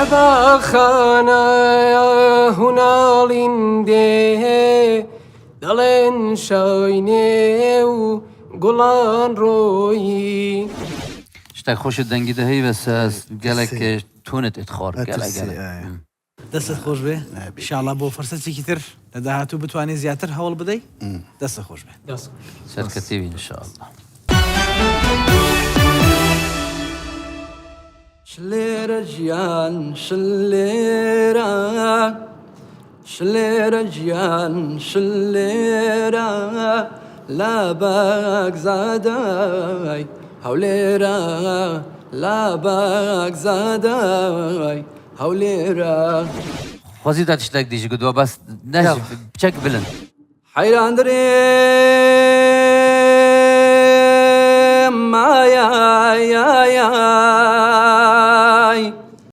هذا خانا هنا لنده دلن شاينه وقلان روي شتاك خوش الدنگی دهی بس قالك تونت اتخار قالك دەستت خۆش بێ ئینشاڵڵا بۆ فەرسەتی تر لە داهاتوو بتوانێت زیاتر هەوڵ بدەیت دەستە خۆش بێ سەرکەتیوی ان شاء الله. شليرة جيان شليرة شليرة جيان شليرة لا باك زاداي هوليرة لا باك زاداي هوليرة خوزي دا تشتاك ديجي قدوا بس نجي بشك بلن حيران دريم ما يا